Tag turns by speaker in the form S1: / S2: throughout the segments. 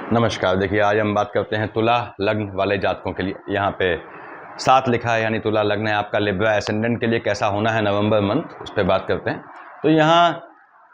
S1: नमस्कार। देखिए, आज हम बात करते हैं तुला लग्न वाले जातकों के लिए। यहाँ पे 7 लिखा है, यानी तुला लग्न है आपका। लिब्रा एसेंडेंट के लिए कैसा होना है नवंबर मंथ, उस पर बात करते हैं। तो यहाँ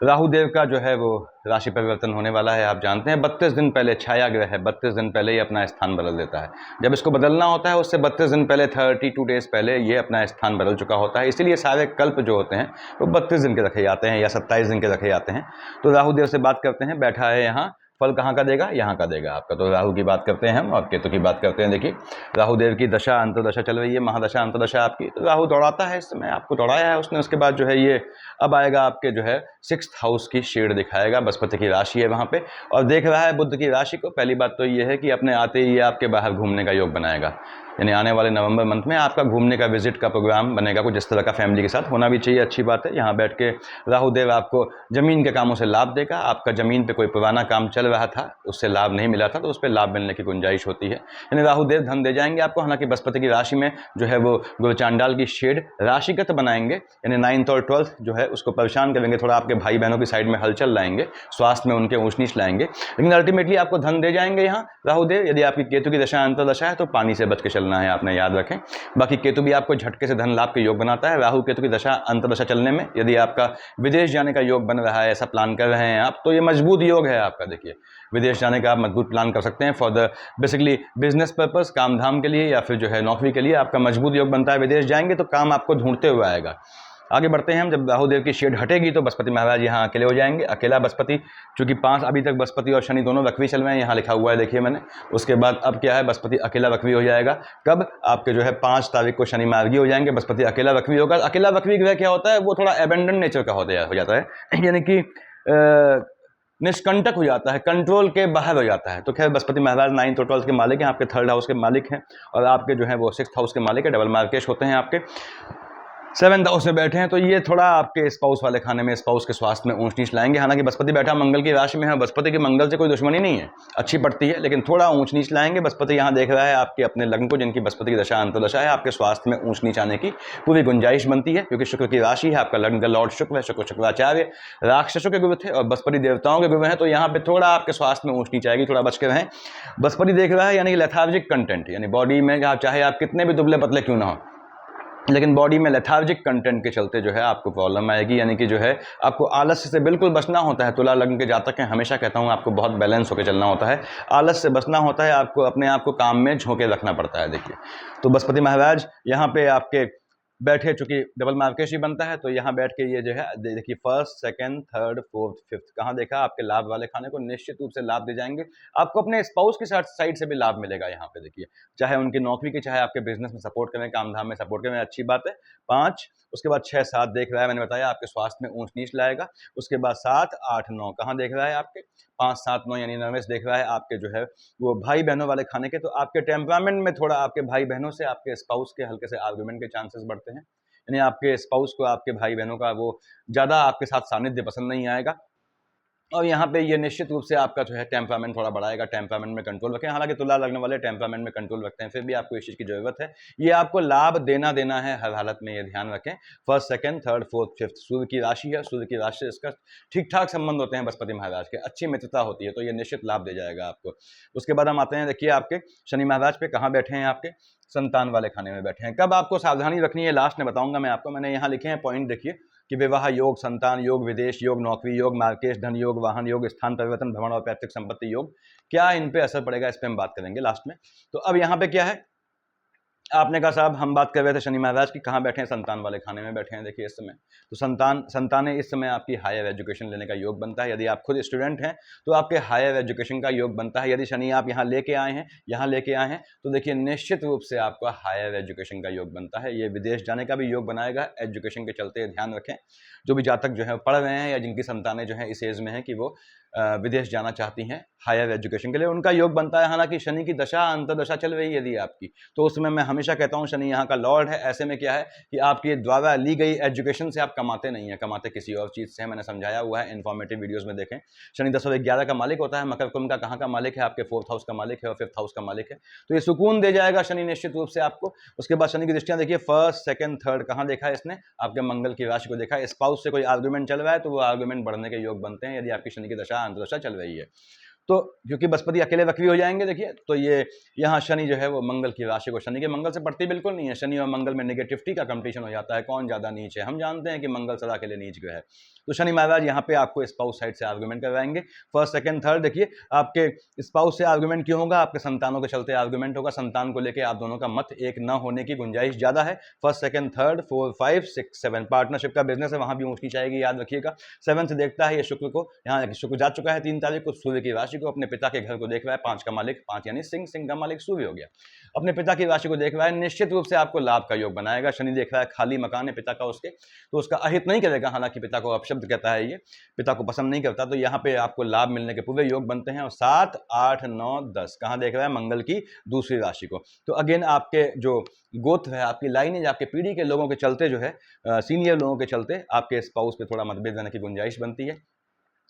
S1: राहु देव का जो है वो राशि परिवर्तन होने वाला है। आप जानते हैं 32 दिन पहले छाया ग्रह है, 32 दिन पहले ही अपना स्थान बदल देता है। जब इसको बदलना होता है उससे 32 दिन पहले, 32 डेज पहले ये अपना स्थान बदल चुका होता है। इसीलिए सारे कल्प जो होते हैं वो 32 दिन के रखे जाते हैं या 27 दिन के रखे जाते हैं। तो राहु देव से बात करते हैं, बैठा है यहाँ। फल कहाँ का देगा? यहाँ का देगा आपका। तो राहु की बात करते हैं हम और केतु की बात करते हैं। देखिए, राहु देव की दशा अंतरदशा चल रही है, महादशा अंतरदशा आपकी। तो राहु दौड़ाता है, इस समय आपको दौड़ाया है उसने। उसके बाद जो है ये अब आएगा आपके जो है 6th हाउस की शेड दिखाएगा। बृहस्पति की राशि है वहाँ पे और देख रहा है बुध की राशि को। पहली बात तो ये है कि अपने आते ही ये आपके बाहर घूमने का योग बनाएगा, यानी आने वाले नवंबर मंथ में आपका घूमने का विजिट का प्रोग्राम बनेगा कुछ इस तरह का। फैमिली के साथ होना भी चाहिए, अच्छी बात है। यहाँ बैठ के राहु देव आपको जमीन के कामों से लाभ देगा। आपका जमीन पे कोई पुराना काम चल रहा था, उससे लाभ नहीं मिला था, तो उस पर लाभ मिलने की गुंजाइश होती है। यानी राहु देव धन दे जाएंगे आपको। हालांकि बृहस्पति की राशि में जो है वो गुरु चांडाल की शेड राशिगत बनाएंगे, यानी 9th और 12th जो है उसको परेशान करेंगे। थोड़ा आपके भाई बहनों की साइड में हलचल लाएंगे, स्वास्थ्य में उनके ऊंच नीच लाएंगे, लेकिन अल्टीमेटली आपको धन दे जाएंगे यहाँ राहु देव। यदि आपकी केतु की दशा अंतरदशा है तो पानी से बच के चलना है, आपने याद रखें। बाकी केतु भी आपको झटके से धन लाभ के योग बनाता है। राहु केतु की दशा अंतरदशा चलने में यदि आपका विदेश जाने का योग बन रहा है, ऐसा प्लान कर रहे हैं आप, तो ये मजबूत योग है आपका। देखिए, विदेश जाने का आप मजबूत प्लान कर सकते हैं for the basically business purpose, काम धाम के लिए या फिर जो है नौकरी के लिए आपका मजबूत योग बनता है। विदेश जाएंगे तो काम आपको ढूंढते हुए आएगा। आगे बढ़ते हैं हम। जब राहु देव की शेड हटेगी तो बृहस्पति महाराज यहाँ अकेले हो जाएंगे। अकेला बृहस्पति, चूंकि 5 अभी तक बृहस्पति और शनि दोनों वक्री चल रहे हैं, यहाँ लिखा हुआ है देखिए मैंने। उसके बाद अब क्या है, बृहस्पति अकेला वक्री हो जाएगा। कब? आपके जो है 5 तारीख को शनि मार्गी हो जाएंगे, बृहस्पति अकेला वक्री होगा। अकेला वक्री ग्रह क्या होता है? वो थोड़ा एबेंडन नेचर का हो जाता है, यानी कि निष्कंटक हो जाता है, कंट्रोल के बाहर हो जाता है। तो खैर बृहस्पति महाराज 9th और 12th के मालिक हैं, आपके 3rd हाउस के मालिक हैं और आपके जो है वो 6th हाउस के मालिक है। डबल मार्केश होते हैं आपके। 7th हाउस में बैठे हैं, तो ये थोड़ा आपके स्पाउस वाले खाने में, स्पाउस के स्वास्थ्य में ऊंच नीच लाएंगे। हालांकि बृहस्पति बैठा मंगल की राशि में है, बृहस्पति की मंगल से कोई दुश्मनी नहीं है, अच्छी पड़ती है, लेकिन थोड़ा ऊंच नीच लाएंगे। बृहस्पति यहाँ देख रहा है आपके अपने लग्न को, जिनकी बृहस्पति की दशा अंतरदशा है। आपके स्वास्थ्य में ऊंच नीच आने की पूरी गुंजाइश बनती है, क्योंकि शुक्र की राशि है, आपका लग्न का लॉर्ड शुक्र है। शुक्राचार्य राक्षसों के गुरु थे और बृहस्पति देवताओं के गुरु हैं, तो यहाँ पे थोड़ा आपके स्वास्थ्य में ऊंच नीच आएगी, थोड़ा बच के रहें। बृहस्पति देख रहा है यानी कि लेथार्जिक कंटेंट, यानी बॉडी में चाहे आप कितने भी दुबले पतले क्यों ना हो, लेकिन बॉडी में लेथार्जिक कंटेंट के चलते जो है आपको प्रॉब्लम आएगी। यानी कि जो है आपको आलस्य से बिल्कुल बचना होता है। तुला लग्न के जातक हैं, हमेशा कहता हूँ आपको बहुत बैलेंस होकर चलना होता है, आलस से बचना होता है, आपको अपने आप को काम में झोंके रखना पड़ता है। देखिए, तो बृहस्पति महाराज यहाँ पे आपके बैठे, चूंकि डबल मार्केश ही बनता है, तो यहाँ बैठ के ये जो है देखिए 1st, 2nd, 3rd, 4th, 5th कहाँ देखा, आपके लाभ वाले खाने को निश्चित रूप से लाभ दे जाएंगे। आपको अपने स्पाउस की साइड से भी लाभ मिलेगा यहाँ पे। देखिए, चाहे उनकी नौकरी की, चाहे आपके बिजनेस में सपोर्ट करें, काम धाम में सपोर्ट करें, अच्छी बात है। 5, उसके बाद 6, 7 देख रहा है, मैंने बताया आपके स्वास्थ्य में ऊंच नीच लाएगा। उसके बाद 7, 8, 9 कहाँ देख रहा है आपके 5, 7, 9 यानी नर्वस देख रहा है आपके जो है वो भाई बहनों वाले खाने के। तो आपके टेम्परामेंट में थोड़ा आपके भाई बहनों से, आपके स्पाउस के हल्के से आर्गुमेंट के चांसेस बढ़ते हैं। यानी आपके स्पाउस को, आपके भाई बहनों का वो ज़्यादा आपके साथ सानिध्य पसंद नहीं आएगा। और यहाँ पे ये निश्चित रूप से आपका जो है टेम्परामेंट थोड़ा बढ़ाएगा। टेम्परामेंट में कंट्रोल रखें। हालांकि तुला लगने वाले टेम्परामेंट में कंट्रोल रखते हैं, फिर भी आपको इस चीज़ की जरूरत है। ये आपको लाभ देना है हर हालत में, ये ध्यान रखें। 1st, 2nd, 3rd, 4th, 5th सूर्य की राशि है, सूर्य की राशि से इसका ठीक ठाक संबंध होते हैं बृहस्पति महाराज के, अच्छी मित्रता होती है, तो ये निश्चित लाभ दे जाएगा आपको। उसके बाद हम आते हैं, देखिए आपके शनि महाराज पे कहाँ बैठे हैं, आपके संतान वाले खाने में बैठे हैं। कब आपको सावधानी रखनी है लास्ट में बताऊंगा मैं आपको। मैंने यहाँ लिखे हैं पॉइंट, देखिए कि विवाह योग, संतान योग, विदेश योग, नौकरी योग, मार्केश, धन योग, वाहन योग, स्थान परिवर्तन, भ्रमण और पैतृक संपत्ति योग, क्या इन पे असर पड़ेगा, इस पे हम बात करेंगे लास्ट में। तो अब यहाँ पे क्या है, आपने कहा साहब हम बात कर रहे थे शनि महाराज की, कहाँ बैठे हैं, संतान वाले खाने में बैठे हैं। देखिए इस समय तो संतानें इस समय आपकी हायर एजुकेशन लेने का योग बनता है। यदि आप खुद स्टूडेंट हैं तो आपके हायर एजुकेशन का योग बनता है। यदि शनि आप यहाँ लेके आए हैं तो देखिए निश्चित रूप से आपका हायर एजुकेशन का योग बनता है। ये विदेश जाने का भी योग बनाएगा एजुकेशन के चलते। ध्यान रखें, जो भी जातक जो है पढ़ रहे हैं या जिनकी संतानें जो है इस एज में है कि वो विदेश जाना चाहती हैं हायर एजुकेशन के लिए, उनका योग बनता है। हालांकि शनि की दशा अंतरदशा चल रही है यदि आपकी, तो उसमें मैं हमेशा कहता हूं शनि यहाँ का लॉर्ड है। ऐसे में क्या है कि आपके द्वारा ली गई एजुकेशन से आप कमाते नहीं है, कमाते किसी और चीज से है। मैंने समझाया हुआ है, इन्फॉर्मेटिव वीडियोस में देखें। शनि 10 और 11 का मालिक होता है। मकर कुंभ का कहाँ का मालिक है, आपके 4th हाउस का मालिक है और 5th हाउस का मालिक है। तो ये सुकून दे जाएगा शनि निश्चित रूप से आपको। उसके बाद शनि की दृष्टियां देखिए 1st, 2nd, 3rd कहाँ देखा है इसने, आपके मंगल की राशि को देखा है। स्पाउस से कोई आर्गुमेंट चल रहा है तो वो आर्गुमेंट बढ़ने के योग बनते हैं यदि आपकी शनि की दशा अंतरदशा चल रही है। तो क्योंकि बृहस्पति अकेले वक्री हो जाएंगे देखिए, तो ये यहाँ शनि जो है वो मंगल की राशि को शनि के मंगल से पड़ती बिल्कुल नहीं है। शनि और मंगल में नेगेटिविटी का कंपटीशन हो जाता है, कौन ज़्यादा नीच है। हम जानते हैं कि मंगल सदा के लिए नीच ग्रह है। तो शनि महाराज यहाँ पे आपको स्पाउस साइड से आर्गुमेंट करवाएंगे। फर्स्ट सेकंड थर्ड देखिए, आपके स्पाउस से आर्गुमेंट क्यों होगा, आपके संतानों के चलते आर्गुमेंट होगा। संतान को लेकर आप दोनों का मत एक न होने की गुंजाइश ज़्यादा है। फर्स्ट सेकंड थर्ड 4 5 6 7 पार्टनरशिप का बिजनेस है, वहाँ भी ऊँच नीच आएगी, याद रखिएगा। 7 से देखता है ये शुक्र को, यहाँ शुक्र जा चुका है 3 तारीख को, सूर्य की राशि को, अपने पिता के घर को देख रहा है। 5 का मालिक 5 यानी सिंह, सिंह का मालिक सूर्य हो गया, अपने पिता की राशि को देख रहा है, निश्चित रूप से आपको लाभ का योग बनाएगा। शनि देख रहा है खाली मकान है पिता का उसके, तो उसका अहित नहीं करेगा, हालांकि पिता को अपशब्द कहता है, ये पिता को पसंद नहीं करता। तो यहाँ पे आपको लाभ मिलने के पूरे योग बनते हैं। और 7 8 9 10 कहाँ देख रहा है, मंगल की दूसरी राशि को। तो अगेन आपके जो गोत्र है, आपकी लाइनेज, आपके पीढ़ी के लोगों के चलते जो है, सीनियर लोगों के चलते आपके स्पाउस पे थोड़ा मतभेद रहने की गुंजाइश बनती है।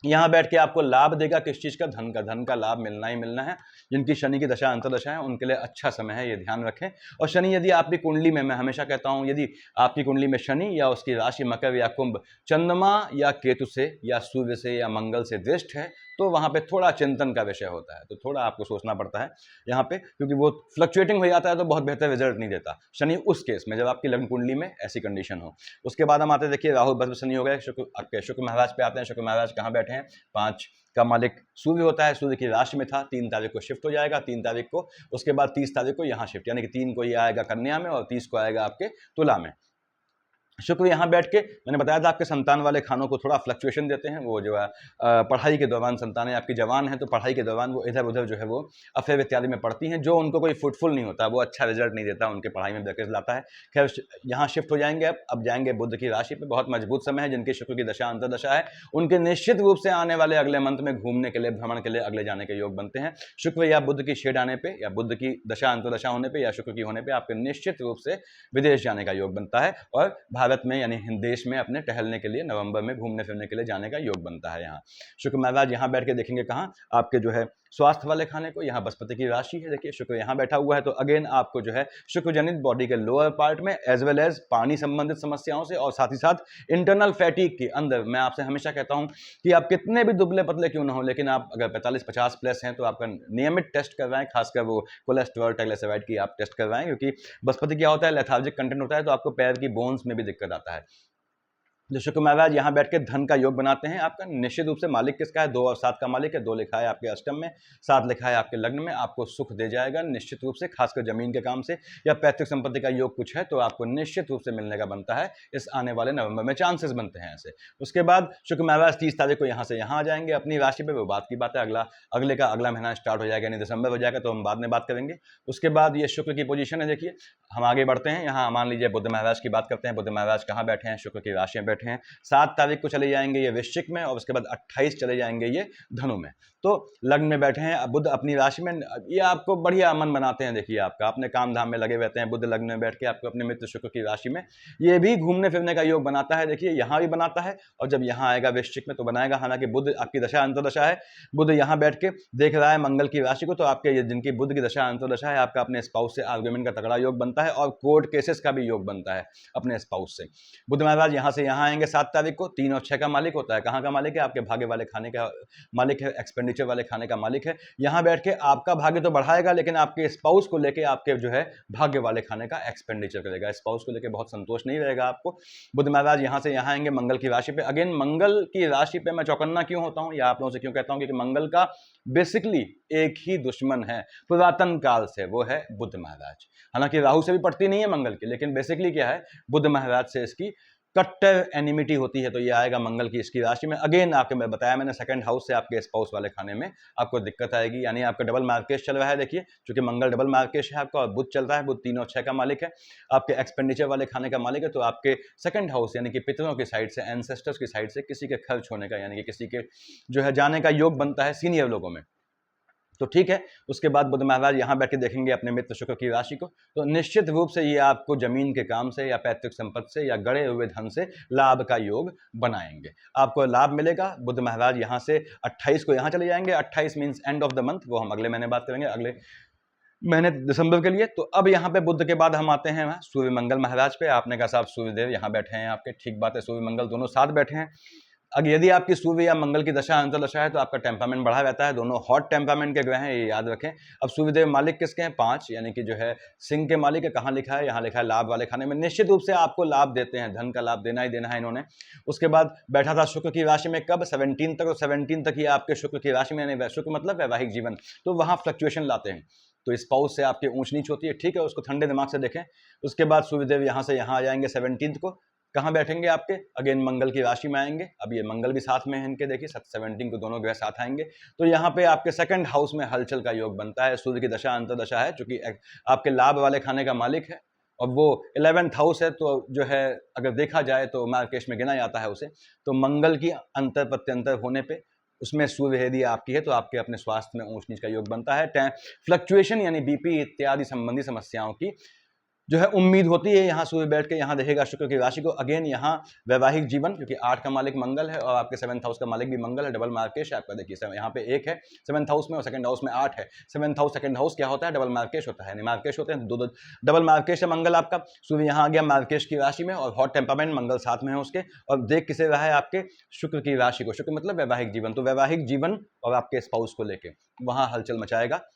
S1: यहाँ बैठ के आपको लाभ देगा किस चीज़ का, धन का लाभ मिलना ही मिलना है। जिनकी शनि की दशा अंतर्दशा है उनके लिए अच्छा समय है, ये ध्यान रखें। और शनि यदि आपकी कुंडली में, मैं हमेशा कहता हूँ, यदि आपकी कुंडली में शनि या उसकी राशि मकर या कुंभ चंद्रमा या केतु से या सूर्य से या मंगल से दृष्ट है, तो वहाँ पे थोड़ा चिंतन का विषय होता है। तो थोड़ा आपको सोचना पड़ता है यहाँ पे, क्योंकि वो फ्लक्चुएटिंग हो जाता है तो बहुत बेहतर रिजल्ट नहीं देता शनि उस केस में, जब आपकी लग्न कुंडली में ऐसी कंडीशन हो। उसके बाद हम आते देखिए, राहु बद्ध शनि हो गए, शुक्र महाराज पे आते हैं। शुक्र महाराज कहाँ बैठे हैं, 5 का मालिक सूर्य होता है, सूर्य की राशि में था, 3 तारीख को शिफ्ट हो जाएगा, 3 तारीख को, उसके बाद 30 तारीख को यहाँ शिफ्ट, यानी कि 3 को ये आएगा कन्या में और 30 को आएगा आपके तुला में। शुक्र यहाँ बैठ के, मैंने बताया था आपके संतान वाले खानों को थोड़ा फ्लक्चुएशन देते हैं। वो जो है पढ़ाई के दौरान, संतानें आपकी जवान हैं तो पढ़ाई के दौरान वो इधर उधर जो है वो अफेयर इत्यादि में पढ़ती हैं, जो उनको कोई फ्रूटफुल नहीं होता, वो अच्छा रिजल्ट नहीं देता, उनके पढ़ाई में ब्रेकेज लाता है। खैर यहाँ शिफ्ट हो जाएंगे, अब जाएंगे बुध की राशि पर। बहुत मजबूत समय है, जिनकी शुक्र की दशा अंतर्दशा है उनके निश्चित रूप से आने वाले अगले मंथ में घूमने के लिए, भ्रमण के लिए अगले जाने के योग बनते हैं। शुक्र या बुध की शेड आने पर, या बुध की दशा अंतर्दशा होने पर, या शुक्र की होने पर आपके निश्चित रूप से विदेश जाने का योग बनता है, और भारत में यानी हिंदी देश में अपने टहलने के लिए नवंबर में घूमने फिरने के लिए जाने का योग बनता है। यहाँ शुक्र महाराज यहाँ बैठ के देखेंगे कहाँ, आपके जो है स्वास्थ्य वाले खाने को। यहाँ बृहस्पति की राशि है, देखिए शुक्र यहाँ बैठा हुआ है, तो अगेन आपको जो है शुक्र जनित बॉडी के लोअर पार्ट में एज वेल एज पानी संबंधित समस्याओं से, और साथ ही साथ इंटरनल फैटिक के अंदर, मैं आपसे हमेशा कहता हूँ कि आप कितने भी दुबले पतले क्यों ना हो, लेकिन आप अगर 45-50 प्लस हैं तो आपका नियमित टेस्ट करवाएं, खासकर वो कोलेस्ट्रॉल ट्राइग्लिसराइड की आप टेस्ट करवाएं, क्योंकि बृहस्पति क्या होता है, लेथार्जिक कंटेंट होता है, तो आपको पैर की बोन्स में भी दिक्कत आता है। जो शुक्र महाराज यहाँ बैठ के धन का योग बनाते हैं। आपका निश्चित रूप से मालिक किसका है, 2 और 7 का मालिक है। 2 लिखा है आपके अष्टम में, 7 लिखा है आपके लग्न में। आपको सुख दे जाएगा निश्चित रूप से, खासकर जमीन के काम से या पैतृक संपत्ति का योग कुछ है तो आपको निश्चित रूप से मिलने का बनता है इस आने वाले नवंबर में, चांसेस बनते हैं ऐसे। उसके बाद शुक्र महाराज 30 तारीख को यहाँ से यहाँ आ जाएंगे अपनी राशि पर, वो बात की बात है। अगला महीना स्टार्ट हो जाएगा, यानी दिसंबर हो जाएगा, तो हम बाद में बात करेंगे। उसके बाद ये शुक्र की पोजीशन है, देखिए हम आगे बढ़ते हैं। यहाँ मान लीजिए बुध महाराज की बात करते हैं। बुध महाराज कहाँ बैठे हैं, शुक्र की राशि में बैठे हैं। 7 तारीख को चले जाएंगे ये वृश्चिक में, और उसके बाद 28 चले जाएंगे ये धनु में। तो लग्न में बैठे हैं बुध अपनी राशि में, ये आपको बढ़िया मन बनाते हैं। देखिए आपका अपने काम धाम में लगे रहते हैं। बुध लग्न में बैठ के आपको अपने मित्र शुक्र की राशि में ये भी घूमने फिरने का योग बनाता है। देखिए यहाँ भी बनाता है, और जब यहाँ आएगा वृश्चिक में तो बनाएगा। हालांकि बुध आपकी दशा अंतर्दशा है, बुध यहाँ बैठ के देख रहा है मंगल की राशि को, तो आपके जिनकी बुध की दशा अंतर्दशा है, आपका अपने स्पाउस से आर्गुमेंट का तगड़ा योग बनता है, और कोर्ट केसेस का भी योग बनता है अपने स्पाउस से। बुध महाराज यहाँ से यहाँ आएंगे 7 तारीख को। 3 और 6 का मालिक होता है। कहाँ का मालिक है, आपके भाग्य वाले खाने का मालिक है, एक्सपेंडिचर वाले खाने का मालिक है। यहाँ बैठ के आपका भाग्य तो बढ़ाएगा, लेकिन आपके स्पाउस को लेके आपके जो है भाग्य वाले खाने का एक्सपेंडिचर करेगा। स्पाउस को लेके बहुत संतोष नहीं रहेगा आपको। बुध महाराज यहाँ से यहाँ आएंगे मंगल की राशि पे। अगेन मंगल की राशि पे मैं चौकन्ना क्यों होता हूँ या आप लोगों से क्यों कहता हूँ, क्योंकि मंगल का बेसिकली एक ही दुश्मन है पुरातन काल से, वो है बुध महाराज। हालांकि राहु से भी पड़ती नहीं है मंगल की, लेकिन बेसिकली क्या है, बुध महाराज से इसकी कट्टर एनिमिटी होती है। तो ये आएगा मंगल की इसकी राशि में। अगेन आपके मैं बताया मैंने, सेकंड हाउस से आपके स्पाउस वाले खाने में आपको दिक्कत आएगी, यानी आपका डबल मार्केश चल रहा है। देखिए क्योंकि मंगल डबल मार्केश है आपका, और बुध चल रहा है, बुध 3 और 6 का मालिक है, आपके एक्सपेंडिचर वाले खाने का मालिक है। तो आपके सेकंड हाउस यानी कि पितरों की साइड से, एंसेस्टर्स की साइड से किसी के खर्च होने का, यानी कि किसी के जो है जाने का योग बनता है सीनियर लोगों में। तो ठीक है। उसके बाद बुध महाराज यहाँ बैठ के देखेंगे अपने मित्र शुक्र की राशि को, तो निश्चित रूप से ये आपको जमीन के काम से या पैतृक संपत्ति से या गड़े हुए धन से लाभ का योग बनाएंगे। आपको लाभ मिलेगा। बुध महाराज यहाँ से 28 को यहाँ चले जाएंगे। 28 means end of the month, वो हम अगले महीने बात करेंगे, अगले महीने दिसंबर के लिए। तो अब यहाँ पे बुध के बाद हम आते हैं सूर्य मंगल महाराज पे। आपने कहा साहब सूर्यदेव यहाँ बैठे हैं आपके, ठीक बात है, सूर्य मंगल दोनों साथ बैठे हैं। अगर यदि आपकी सूर्य या मंगल की दशा अंतर्दशा है तो आपका टेम्परामेंट बढ़ा रहता है। दोनों हॉट टेम्परामेंट के ग्रह हैं, ये याद रखें। अब सूर्यदेव मालिक किसके हैं? 5, यानी कि जो है सिंह के मालिक है। कहाँ लिखा है? यहाँ लिखा है लाभ वाले खाने में। निश्चित रूप से आपको लाभ देते हैं, धन का लाभ देना ही देना है इन्होंने। उसके बाद बैठा था शुक्र की राशि में, कब? 17 तक, और 17 तक ये आपके शुक्र की राशि में, यानी शुक्र मतलब वैवाहिक जीवन, तो वहाँ फ्लक्चुएशन लाते हैं। तो स्पाउस से आपकी ऊंच नीच होती है, ठीक है, उसको ठंडे दिमाग से देखें। उसके बाद सूर्यदेव यहाँ से यहाँ आ जाएंगे 17 को। कहाँ बैठेंगे आपके? अगेन मंगल की राशि में आएंगे। अब ये मंगल भी साथ में है इनके, देखिए 17 को दोनों ग्रह साथ आएंगे। तो यहाँ पे आपके सेकंड हाउस में हलचल का योग बनता है। सूर्य की दशा अंतर्दशा है, चूंकि आपके लाभ वाले खाने का मालिक है और वो 11th हाउस है, तो जो है अगर देखा जाए तो मार्केश में गिना जाता है उसे। तो मंगल की अंतर प्रत्यंतर होने पे उसमें सूर्य यदि आपकी है तो आपके अपने स्वास्थ्य में ऊंच नीच का योग बनता है। फ्लक्चुएशन यानी बीपी इत्यादि संबंधी समस्याओं की जो है उम्मीद होती है। यहाँ सूर्य बैठ के यहाँ देखेगा शुक्र की राशि को। अगेन यहाँ वैवाहिक जीवन, क्योंकि 8 का मालिक मंगल है और आपके 7th हाउस का मालिक भी मंगल है, डबल मार्केश है आपका। देखिए यहाँ पे 1 है 7th हाउस में और सेकंड हाउस में 8 है। 7th हाउस सेकंड हाउस क्या होता है? डबल मार्केश होता है, यानी मार्केश होते हैं, दो डबल मार्केश है मंगल आपका। सूर्य यहाँ आ गया मार्केश की राशि में और हॉट टेम्परामेंट मंगल साथ में है उसके। और देख किसे रहा है? आपके शुक्र की राशि को। शुक्र मतलब वैवाहिक जीवन, तो वैवाहिक जीवन और आपके स्पाउस को लेके वहां हलचल मचाएगा।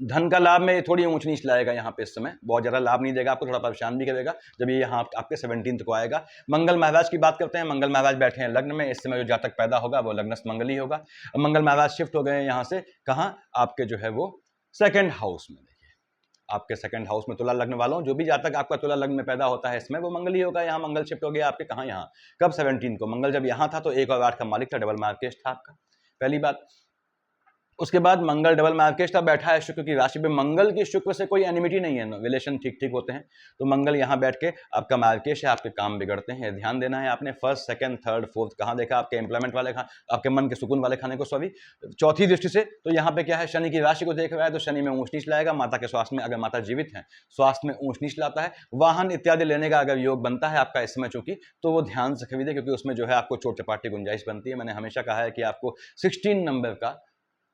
S1: धन का लाभ में थोड़ी ऊंच नीच लाएगा यहाँ पे, इस समय बहुत ज्यादा लाभ नहीं देगा आपको, थोड़ा परेशान भी करेगा जब ये यहाँ आपके 17 को आएगा। मंगल महाराज की बात करते हैं। मंगल महाराज बैठे हैं लग्न में, इस समय जो जातक पैदा होगा वो लग्नस्थ मंगल ही होगा। अब मंगल महाराज शिफ्ट हो गए हैं यहाँ से, कहाँ? आपके जो है वो सेकंड हाउस में। देखिए आपके सेकंड हाउस में तुला लग्न वालों, जो भी जातक आपका तुला लग्न में पैदा होता है इसमें वो मंगल ही होगा। यहाँ मंगल शिफ्ट हो गया आपके कहाँ? यहाँ। कब? 17 को। मंगल जब यहाँ था तो 1 और 8 का मालिक था, डबल मार्केश था आपका, पहली बात। उसके बाद मंगल डबल मार्केश था, बैठा है शुक्र की राशि पे। मंगल की शुक्र से कोई एनिमिटी नहीं है, रिलेशन ठीक ठीक होते हैं। तो मंगल यहाँ बैठ के आपका मार्केश है, आपके काम बिगड़ते हैं, ध्यान देना है आपने। फर्स्ट सेकंड थर्ड फोर्थ कहाँ देखा? आपके एम्प्लॉयमेंट वाले आपके मन के सुकून वाले खाने को, सॉरी, चौथी दृष्टि से। तो यहाँ पे क्या है? शनि की राशि को देख रहा है, तो शनि में ऊंच नीच लाएगा। माता के स्वास्थ्य में, अगर माता जीवित है, स्वास्थ्य में ऊंच नीच लाता है। वाहन इत्यादि लेने का अगर योग बनता है आपका इस समय चूंकि, तो वो ध्यान से खरीदे, क्योंकि उसमें जो है आपको चोट चपाट की गुंजाइश बनती है। मैंने हमेशा कहा है कि आपको 16 नंबर का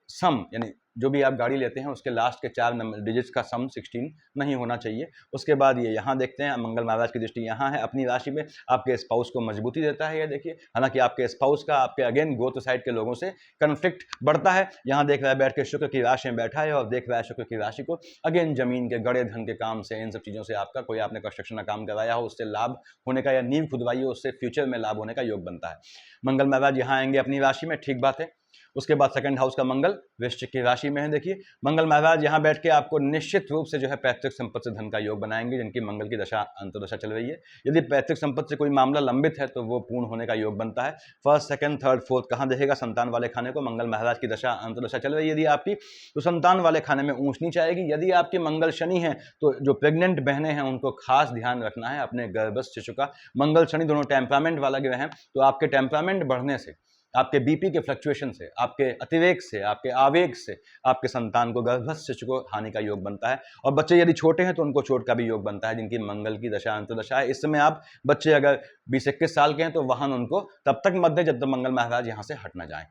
S1: सम, यानी जो भी आप गाड़ी लेते हैं उसके लास्ट के 4 नंबर डिजिट्स का सम 16 नहीं होना चाहिए। उसके बाद ये यहाँ देखते हैं, मंगल महाराज की दृष्टि यहाँ है अपनी राशि में, आपके स्पाउस को मजबूती देता है ये देखिए। हालांकि आपके स्पाउस का आपके अगेन गोत्र साइड के लोगों से कन्फ्लिक्ट बढ़ता है। यहाँ देख रहा है बैठ के शुक्र की राशि में बैठा है और देख रहा है शुक्र की राशि को। अगेन जमीन के गड़े धन के काम से, इन सब चीज़ों से आपका कोई आपने कंस्ट्रक्शन का काम कराया हो उससे लाभ होने का, या नींव खुदवाई हो उससे फ्यूचर में लाभ होने का योग बनता है। मंगल महाराज यहाँ आएंगे अपनी राशि में, ठीक बात है। उसके बाद सेकंड हाउस का मंगल वृश्चिक की राशि में है। देखिए मंगल महाराज यहाँ बैठ के आपको निश्चित रूप से जो है पैतृक संपत्ति से धन का योग बनाएंगे, जिनकी मंगल की दशा अंतर्दशा चल रही है। यदि पैतृक संपत्ति से कोई मामला लंबित है तो वो पूर्ण होने का योग बनता है। फर्स्ट सेकंड थर्ड फोर्थ कहाँ देखेगा? संतान वाले खाने को। मंगल महाराज की दशा अंतर्दशा चल रही है यदि आपकी, तो संतान वाले खाने में ऊंच नीच आएगी। यदि आपके मंगल शनि है तो जो प्रेग्नेंट बहनें हैं उनको खास ध्यान रखना है अपने गर्भस्थ शिशु का। मंगल शनि दोनों टेम्परामेंट वाला ग्रह हैं, तो आपके टेम्परामेंट बढ़ने से, आपके बीपी के फ्लक्चुएशन से, आपके अतिवेग से, आपके आवेग से आपके संतान को, गर्भस्थ शिशु को हानि का योग बनता है। और बच्चे यदि छोटे हैं तो उनको चोट का भी योग बनता है, जिनकी मंगल की दशा अंतर्दशा है। इस समय आप बच्चे अगर 20-21 साल के हैं तो वाहन उनको तब तक मत दे जब तक मंगल महाराज यहाँ से हट ना जाए।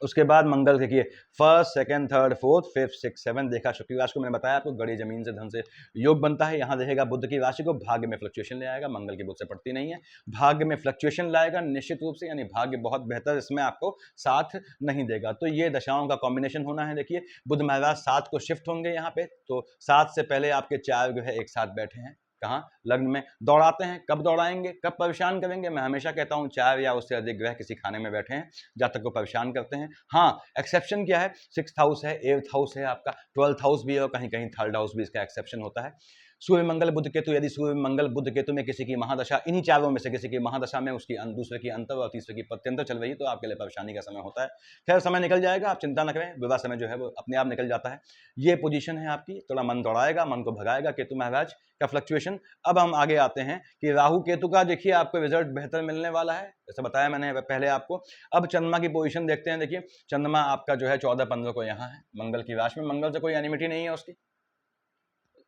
S1: उसके बाद मंगल देखिए first second third fourth fifth six seven देखा शुक्र राशि को। मैंने बताया आपको गड़ी जमीन से धन से योग बनता है। यहाँ देखेगा बुध की राशि को, भाग्य में फ्लक्चुएशन ले आएगा। मंगल की बुध से पड़ती नहीं है, भाग्य में फ्लक्चुएशन लाएगा निश्चित रूप से, यानी भाग्य बहुत बेहतर इसमें आपको साथ नहीं देगा। तो ये दशाओं का कॉम्बिनेशन होना है। देखिए बुध महाराज 7 को शिफ्ट होंगे यहाँ पे, तो 7 से पहले आपके 4 जो है एक साथ बैठे हैं कहाँ? लग्न में। दौड़ाते हैं, कब दौड़ाएंगे, कब परेशान करेंगे? मैं हमेशा कहता हूँ 4 या उससे अधिक ग्रह किसी खाने में बैठे हैं, जातक को परेशान करते हैं। हाँ, एक्सेप्शन क्या है? 6th हाउस है, 8th हाउस है आपका, 12th हाउस भी है और कहीं कहीं 3rd हाउस भी इसका एक्सेप्शन होता है। सूर्य मंगल बुध केतु, यदि सूर्य मंगल बुध केतु में किसी की महादशा, इन्हीं चारों में से किसी की महादशा में उसकी दूसरे की अंतर और तीसरे की प्रत्यंतर चल रही है, तो आपके लिए परेशानी का समय होता है। खैर समय निकल जाएगा, आप चिंता न करें, विवाह समय जो है वो अपने आप निकल जाता है। ये पोजीशन है आपकी, थोड़ा मन दौड़ाएगा, मन को भगाएगा केतु महाराज का फ्लक्चुएशन। अब हम आगे आते हैं कि राहु केतु का देखिए आपको रिजल्ट बेहतर मिलने वाला है, जैसे बताया मैंने पहले आपको। अब चंद्रमा की पोजीशन देखते हैं। देखिए चंद्रमा आपका जो है 14-15 को यहाँ है मंगल की राशि में। मंगल से कोई एनिमिटी नहीं है उसकी,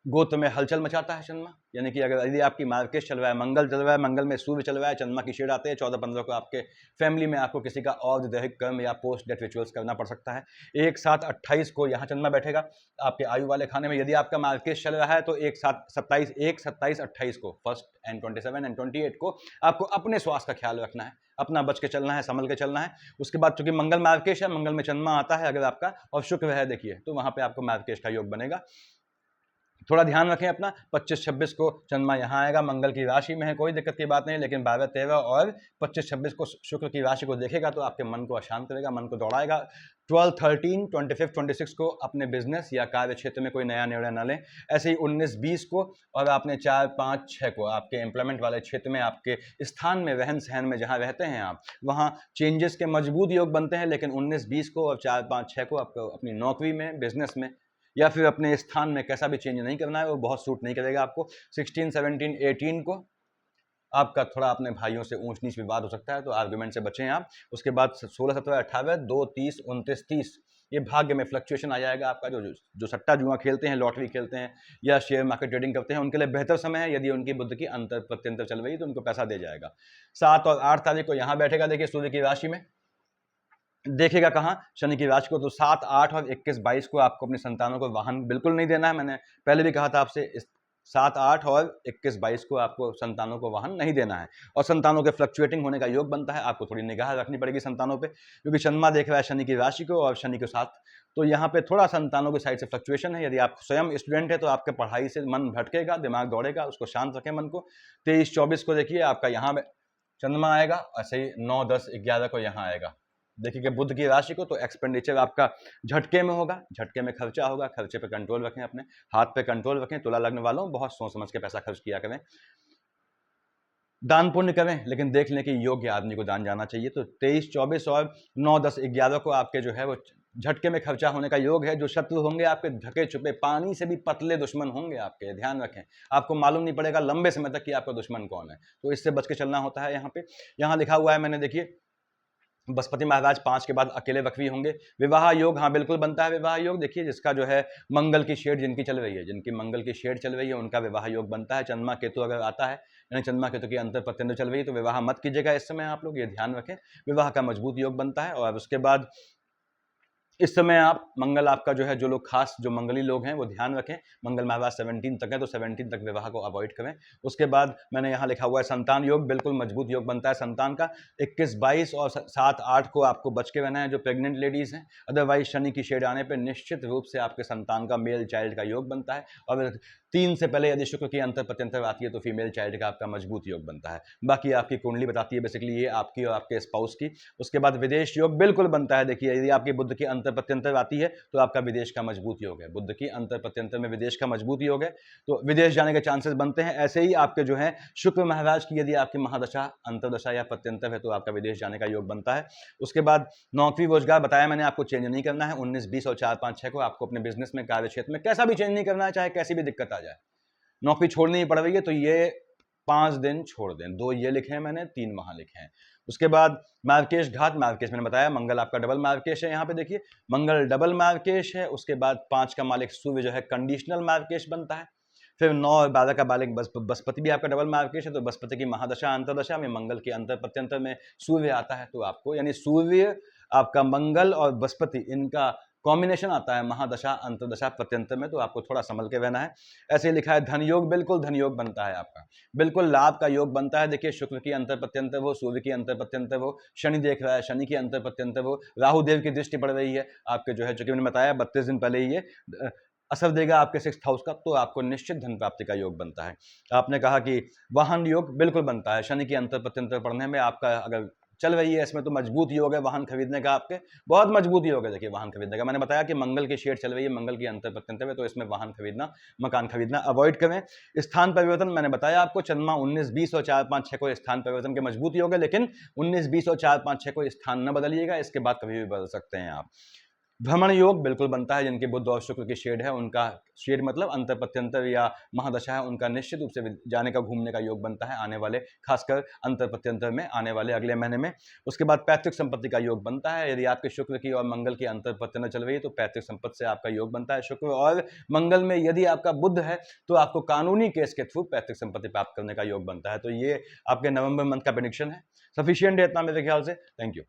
S1: गोत्र में हलचल मचाता है चंद्रमा, यानी कि अगर यदि आपकी मार्केश चल रहा है, मंगल चल रहा है, मंगल में सूर्य चल रहा है, चंद्रमा की शेड आते हैं 14-15 को, आपके फैमिली में आपको किसी का और दैहिक कर्म या पोस्ट डेथ रिचुअल्स करना पड़ सकता है। 1/7/28 को यहाँ चंद्रमा बैठेगा आपके आयु वाले खाने में। यदि आपका मार्केश चल रहा है तो 1/27/28 को, 1 एंड 27 एंड 28 को आपको अपने स्वास्थ्य का ख्याल रखना है, अपना बच के चलना है, संभल के चलना है। उसके बाद चूंकि मंगल मार्केश है, मंगल में चंद्रमा आता है अगर आपका, और शुक्र है देखिए, तो वहां पे आपको मार्केश का योग बनेगा। थोड़ा ध्यान रखें अपना। 25-26 को चंद्रमा यहाँ आएगा, मंगल की राशि में है, कोई दिक्कत की बात नहीं, लेकिन 12-13 और 25-26 को शुक्र की राशि को देखेगा तो आपके मन को अशांत करेगा, मन को दौड़ाएगा। 12, 13, 25, 26 को अपने बिजनेस या कार्य क्षेत्र में कोई नया निर्णय न लें। ऐसे ही 19, 20 को और आपने 4, 5, 6 को आपके एम्प्लॉयमेंट वाले क्षेत्र में, आपके स्थान में, रहन सहन में जहाँ रहते हैं आप, वहाँ चेंजेस के मजबूत योग बनते हैं। लेकिन 19, 20 को और 4, 5, 6 को आपको अपनी नौकरी में, बिजनेस में या फिर अपने स्थान में कैसा भी चेंज नहीं करना है, वो बहुत सूट नहीं करेगा आपको। 16, 17, 18 को आपका थोड़ा अपने भाइयों से ऊंच नीच विवाद हो सकता है, तो आर्गुमेंट से बचें आप। उसके बाद 16, 17, 18, 2, 30, 29, 30 ये भाग्य में फ्लक्चुएशन आ जाएगा आपका। जो सट्टा जुआ खेलते हैं, लॉटरी खेलते हैं या शेयर मार्केट ट्रेडिंग करते हैं, उनके लिए बेहतर समय है। यदि उनकी बुद्ध की अंतर प्रत्यंतर चल रही है तो उनको पैसा दे जाएगा। 7 और 8 तारीख को यहाँ बैठेगा, देखिए सूर्य की राशि में, देखेगा कहाँ, शनि की राशि को। तो 7, 8 और 21, 22 को आपको अपने संतानों को वाहन बिल्कुल नहीं देना है। मैंने पहले भी कहा था आपसे, 7, 8 और 21, 22 को आपको संतानों को वाहन नहीं देना है। और संतानों के फ्लक्चुएटिंग होने का योग बनता है, आपको थोड़ी निगाह रखनी पड़ेगी संतानों पे, क्योंकि चंद्रमा देख रहा है शनि की राशि को और शनि के साथ, तो यहाँ पे थोड़ा संतानों की साइड से फ्लक्चुएशन है। यदि आप स्वयं स्टूडेंट है तो आपके पढ़ाई से मन भटकेगा, दिमाग दौड़ेगा, उसको शांत रखें मन को। 23, 24 को देखिए आपका यहाँ चंद्रमा आएगा, ऐसे ही 9, 10, 11 को यहाँ आएगा, देखिए कि बुध की राशि को। तो एक्सपेंडिचर आपका झटके में होगा, झटके में खर्चा होगा, खर्चे पे कंट्रोल रखें, अपने हाथ पे कंट्रोल रखें। तुला लग्न वालों, बहुत सोच समझ के पैसा खर्च किया करें, दान पुण्य करें, लेकिन देख लें कि योग्य आदमी को दान जाना चाहिए। तो 23, 24 और 9, 10, 11 को आपके जो है वो झटके में खर्चा होने का योग है। जो शत्रु होंगे आपके, ढके छुपे, पानी से भी पतले दुश्मन होंगे आपके, ध्यान रखें। आपको मालूम नहीं पड़ेगा लंबे समय तक कि आपका दुश्मन कौन है, तो इससे बच के चलना होता है। यहाँ पे यहाँ लिखा हुआ है मैंने, देखिए बृहस्पति महाराज 5 के बाद अकेले वक्री होंगे। विवाह योग, हाँ बिल्कुल बनता है विवाह योग। देखिए जिसका जो है मंगल की शेड जिनकी चल रही है, जिनकी मंगल की शेड चल रही है, उनका विवाह योग बनता है। चंद्रमा केतु अगर आता है, यानी चंद्रमा केतु की अंतर प्रत्यंतर चल रही है, तो विवाह मत कीजिएगा इस समय आप लोग, ये ध्यान रखें। विवाह का मजबूत योग बनता है। और उसके बाद इस समय आप, मंगल आपका जो है, जो लोग खास जो मंगली लोग हैं वो ध्यान रखें, मंगल महाराज 17 तक है, तो 17 तक विवाह को अवॉइड करें। उसके बाद मैंने यहाँ लिखा हुआ है संतान योग, बिल्कुल मजबूत योग बनता है संतान का। 21, 22 और 7, 8 को आपको बच के रहना है, जो प्रेग्नेंट लेडीज हैं। अदरवाइज शनि की शेड आने पर निश्चित रूप से आपके संतान का, मेल चाइल्ड का योग बनता है। और 3 से पहले यदि शुक्र की अंतर प्रत्यंतर आती है तो फीमेल चाइल्ड का आपका मजबूत योग बनता है। बाकी आपकी कुंडली बताती है बेसिकली ये आपकी और आपके स्पाउस की। उसके बाद विदेश योग बिल्कुल बनता है। देखिए यदि आपकी बुध की अंतर प्रत्यंतर आती है तो आपका विदेश का मजबूत योग है। बुध की अंतर प्रत्यंतर में विदेश का मजबूत योग है, तो विदेश जाने के चांसेस बनते हैं। ऐसे ही आपके जो है शुक्र महाराज की यदि आपकी महादशा, अंतरदशा या प्रत्यंतर है तो आपका विदेश जाने का योग बनता है। उसके बाद नौकरी रोजगार बताया मैंने आपको, चेंज नहीं करना है। 19, 20 और 4, 5, 6 को आपको अपने बिजनेस में, कार्य क्षेत्र में कैसा भी चेंज नहीं करना है, चाहे कैसी भी दिक्कत आ जाए। नौकरी छोड़नी ही पड़ रही है तो ये 5 दिन छोड़ दें। 2 ये लिखे हैं मैंने, 3 वहां लिखे हैं। उसके बाद मार्केश घात, मार्केश मैंने बताया, मंगल आपका डबल मार्केश है। यहाँ पे देखिए मंगल डबल मार्केश है। उसके बाद 5 का मालिक सूर्य जो है कंडीशनल मार्केश बनता है। फिर 9 और 12 का मालिक बृहस्पति भी आपका डबल मार्केश है। तो बृहस्पति की महादशा, अंतरदशा में मंगल की अंतर प्रत्यंतर में सूर्य आता है, तो आपको, यानी सूर्य आपका, मंगल और बृहस्पति, इनका कॉम्बिनेशन आता है महादशा, अंतरदशा, प्रत्यंतर में, तो आपको थोड़ा संभल के रहना है। ऐसे ही लिखा है धन योग, बिल्कुल धन योग बनता है आपका, बिल्कुल लाभ का योग बनता है। देखिए शुक्र की अंतर प्रत्यंतर हो, सूर्य की अंतर प्रत्यंतर हो, शनि देख रहा है, शनि की अंतर प्रत्यंतर हो, राहु देव की दृष्टि पड़ रही है आपके जो है, जो कि मैंने बताया 32 दिन पहले ही ये असर देगा आपके 6th हाउस का, तो आपको निश्चित धन प्राप्ति का योग बनता है। आपने कहा कि वाहन योग बिल्कुल बनता है। शनि की अंतर प्रत्यंतर पढ़ने में आपका अगर चल रही है इसमें तो मजबूत योग है वाहन खरीदने का, आपके बहुत मजबूत योग है। देखिए वाहन खरीदने का, मैंने बताया कि मंगल की शेड चल रही है, मंगल की अंतर प्रत्यंतर में, तो इसमें वाहन खरीदना, मकान खरीदना अवॉइड करें। स्थान परिवर्तन मैंने बताया आपको, चंद्रमा 19, 20 और 4, 5, 6 को स्थान परिवर्तन के मजबूत योग है, लेकिन 19, 20 और 4, 5, 6 को स्थान न बदलिएगा, इसके बाद कभी भी बदल सकते हैं आप। भ्रमण योग बिल्कुल बनता है, जिनके बुध और शुक्र की शेड है, उनका शेड मतलब अंतर प्रत्यंतर या महादशा है, उनका निश्चित रूप से जाने का घूमने का योग बनता है आने वाले, खासकर अंतर प्रत्यंतर में आने वाले अगले महीने में। उसके बाद पैतृक संपत्ति का योग बनता है, यदि आपके शुक्र की और मंगल की अंतर प्रत्यंतर चल रही है तो पैतृक संपत्ति से आपका योग बनता है। शुक्र और मंगल में यदि आपका बुध है तो आपको कानूनी केस के थ्रू पैतृक संपत्ति प्राप्त करने का योग बनता है। तो ये आपके नवंबर मंथ का प्रेडिक्शन है। सफिशिएंट है इतना मेरे ख्याल से। Thank you.